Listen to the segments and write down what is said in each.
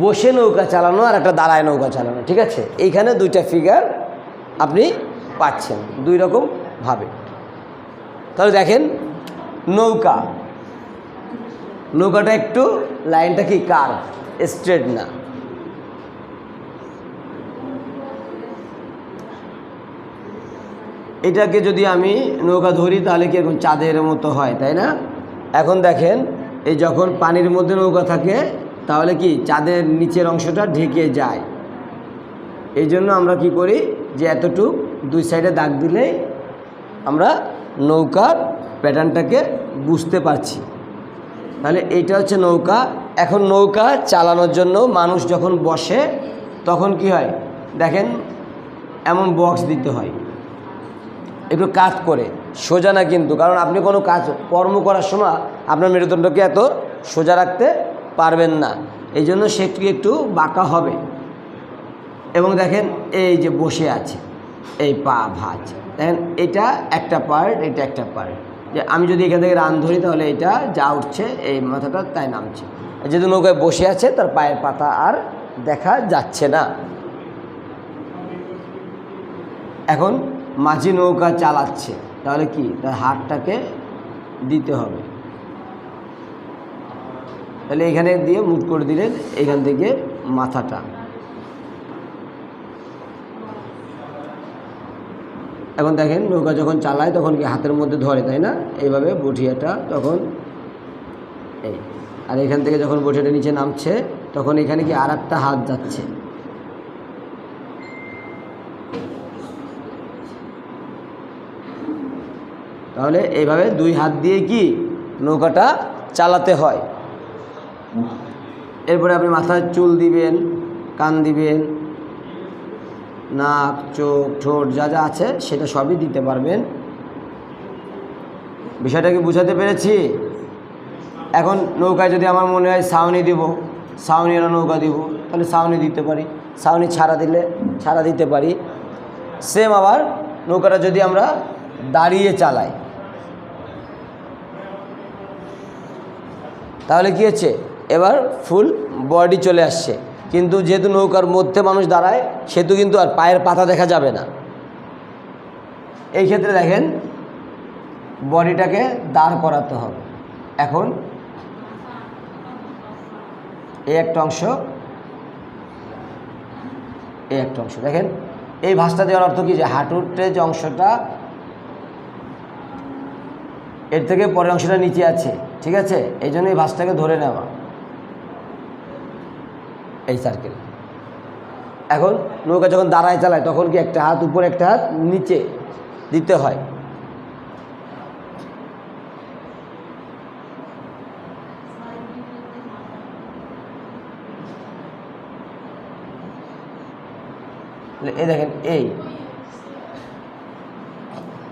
বসে নৌকা চালানো আর একটা দাঁড়ায় নৌকা চালানো, ঠিক আছে? এইখানে দুইটা ফিগার আপনি পাচ্ছেন দুই রকম ভাবে। তাহলে দেখেন নৌকাটা একটু লাইনটা কি কার্ভ, স্ট্রেট না। এটাকে যদি আমি নৌকা ধরি তাহলে কি এরকম চাঁদের মতো হয়, তাই না? এখন দেখেন এই যখন পানির মধ্যে নৌকা থাকে তাহলে কি চাঁদের নিচের অংশটা ঢেকে যায়। এই জন্য আমরা কি করি যে এতটুক দুই সাইডে দাগ দিলে আমরা নৌকার প্যাটার্নটাকে বুঝতে পারছি। তাহলে এইটা হচ্ছে নৌকা। এখন নৌকা চালানোর জন্য মানুষ যখন বসে তখন কি হয় দেখেন, এমন বক্স দিতে হয় একটু কাজ করে, সোজা না কিন্তু, কারণ আপনি কোনো কর্ম করার সময় আপনার মেরুদণ্ডকে এত সোজা রাখতে পারবেন না, এই জন্য সে একটু বাঁকা হবে। এবং দেখেন এই যে বসে আছে এই পা ভাঁজ, দেখেন এটা একটা পার্ট, এটা একটা পার্ট। যে আমি যদি এখান থেকে রান ধরি তাহলে এটা যা উঠছে এই মাথাটা তাই নামছে। যেহেতু নৌকায় বসে আছে তার পায়ের পাতা আর দেখা যাচ্ছে না। এখন মাঝি নৌকা চালাচ্ছে, তাহলে কি তার হাতটাকে দিতে হবে। তাহলে এখানে দিয়ে মুট করে দিলেন এখান থেকে মাথাটা। এখন দেখেন নৌকা যখন চালায় তখন কি হাতের মধ্যে ধরে, তাই না? এইভাবে বটিয়াটা তখন এই, আর এখান থেকে যখন বটিয়াটা নিচে নামছে তখন এখানে কি আর একটা হাত যাচ্ছে। তাহলে এইভাবে দুই হাত দিয়ে কি নৌকাটা চালাতে হয়। এরপরে আপনি মাথায় চুল দিবেন, কান দিবেন, নাক, চোখ, ঠোঁট যা যা আছে সেটা সবই দিতে পারবেন। বিষয়টাকে বুঝাতে পেরেছি? এখন নৌকায় যদি আমার মনে হয় ছাউনি দিব, ছাউনিওয়ালা নৌকা দিব, তাহলে ছাউনি দিতে পারি, ছাউনি ছাড়া দিলে ছাড়া দিতে পারি। সেম আবার নৌকাটা যদি আমরা দাঁড়িয়ে চালাই তাহলে কী হচ্ছে, এবার ফুল বডি চলে আসছে। কিন্তু যেহেতু নৌকার মধ্যে মানুষ দাঁড়ায় সেহেতু কিন্তু আর পায়ের পাতা দেখা যাবে না। এই ক্ষেত্রে দেখেন বডিটাকে দাঁড় করাতে হবে। এখন এই একটা অংশ, এই একটা অংশ দেখেন, এই ভাঁজটা দেওয়ার অর্থ কি যে হাঁটুতে যে অংশটা এর থেকে পরের অংশটা নিচে আছে, ঠিক আছে? এই জন্য এই ভাঁজটাকে ধরে নেওয়া, এই সার্কেল। এখন নৌকা যখন দাঁড়ায় চালায় তখন কি একটা হাত উপরে একটা হাত নিচে দিতে হয়। এই দেখেন এই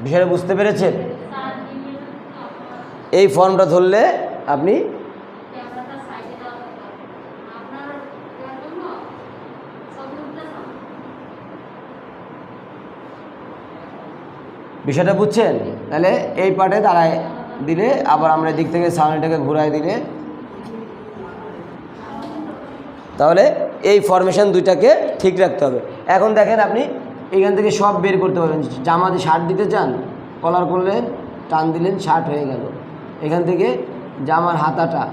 বিষয়টা বুঝতে পেরেছেন? এই ফর্মটা ধরলে আপনি বিষয়টা বুঝছেন? তাহলে এই পার্টে দাঁড়ায় দিলে আবার আমরা দিক থেকে সাউন্ডটাকে ঘুরাই দিলে তাহলে এই ফরমেশন দুইটাকে ঠিক রাখতে হবে। এখন দেখেন আপনি এখান থেকে সব বের করতে পারবেন। জামা দিয়ে শার্ট দিতে চান, কলার করলেন, টান দিলেন, শার্ট হয়ে গেল। এখান থেকে জামার হাতাটা,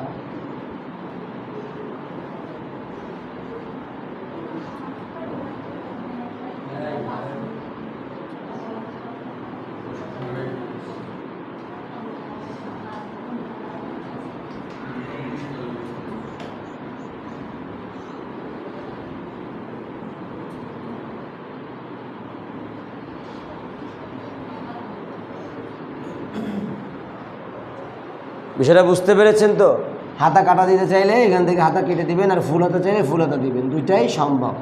বিষয়টা বুঝতে পেরেছেন তো? হাতা কাটা দিতে চাইলে এখান থেকে হাতা কেটে দিবেন, আর ফুল হাতা চাইলে ফুল হাতা দিবেন, দুইটাই সম্ভব।